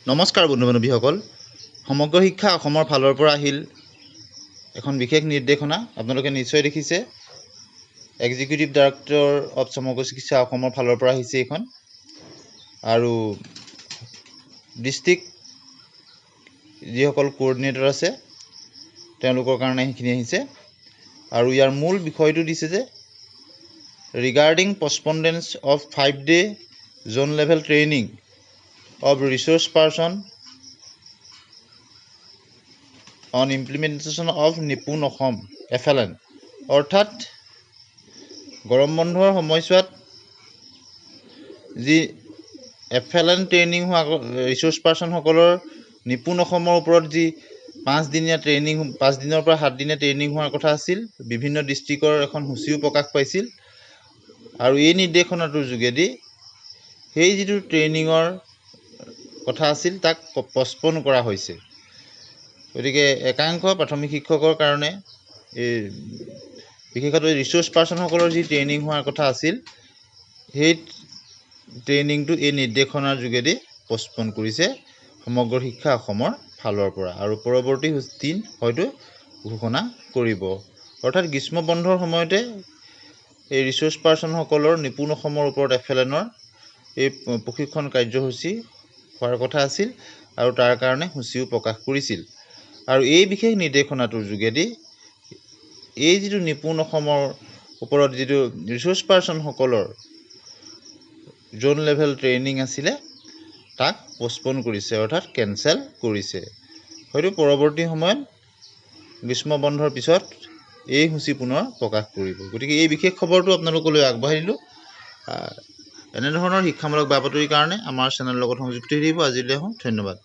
নমস্কাৰ বন্ধু-বান্ধৱীসকল, সমগ্ৰ শিক্ষা অসমৰ ফালৰ পৰা আহিল এখন বিশেষ নিৰ্দেশনা। আপোনালোকে নিশ্চয় দেখিছে, এক্সিকিউটিভ ডাইৰেক্টৰ অফ সমগ্ৰ চিকিৎসা অসমৰ ফালৰ পৰা আহিছে এইখন, আৰু ডিষ্ট্ৰিক্ট যিসকল কোঅৰ্ডিনেটৰ আছে তেওঁলোকৰ কাৰণে সেইখিনি আহিছে। আৰু ইয়াৰ মূল বিষয়টো দিছে যে regarding postponement of 5-day zone level training of resource person on implementation of নিপুণ অসম FLN, অৰ্থাৎ গৰম বন্ধৰ সময়ছোৱাত যি FLN ট্ৰেইনিং হোৱা ৰিচোৰ্চ পাৰ্চনসকলৰ নিপুণ অসমৰ ওপৰত যি 5 দিনীয়া ট্ৰেইনিং 5 দিনৰ পৰা 7 দিনীয়া ট্ৰেইনিং হোৱাৰ কথা আছিল, বিভিন্ন ডিষ্ট্ৰিক্টৰ এখন সূচীও প্ৰকাশ পাইছিল। আৰু এই নিৰ্দেশনাটোৰ যোগেদি সেই যিটো ট্ৰেইনিঙৰ কথা আছিল তাক পষ্টপন কৰা হৈছে। গতিকে একাংশ প্ৰাথমিক শিক্ষকৰ কাৰণে এই বিশেষকৈ ৰিচোৰ্চ পাৰ্চনসকলৰ যি ট্ৰেইনিং হোৱাৰ কথা আছিল সেই ট্ৰেইনিংটো এই নিৰ্দেশনাৰ যোগেদি পষ্টপন কৰিছে সমগ্ৰ শিক্ষা অসমৰ ফালৰ পৰা, আৰু পৰৱৰ্তী দিন হয়তো ঘোষণা কৰিব। অৰ্থাৎ গ্ৰীষ্ম বন্ধৰ সময়তে এই ৰিচোৰ্চ পাৰ্চনসকলৰ নিপুণ অসমৰ ওপৰত FLNৰ এই প্ৰশিক্ষণ কাৰ্যসূচী হোৱাৰ কথা আছিল, আৰু তাৰ কাৰণে সূচীও প্ৰকাশ কৰিছিল। আৰু এই বিশেষ নিৰ্দেশনাটোৰ যোগেদি এই যিটো নিপুণ অসমৰ ওপৰত যিটো ৰিচোৰ্চ পাৰ্চনসকলৰ জোন লেভেল ট্ৰেইনিং আছিলে তাক পষ্টপন কৰিছে, অৰ্থাৎ কেঞ্চেল কৰিছে। হয়তো পৰৱৰ্তী সময়ত গ্ৰীষ্ম বন্ধৰ পিছত এই সূচী পুনৰ প্ৰকাশ কৰিব। গতিকে এই বিশেষ খবৰটো আপোনালোকলৈ আগবঢ়াই দিলোঁ। এনেধৰণৰ শিক্ষামূলক বা বাতৰিৰ কাৰণে আমাৰ চেনেলৰ লগত সংযুক্ত হৈ থাকিব। আজিলৈ ধন্যবাদ।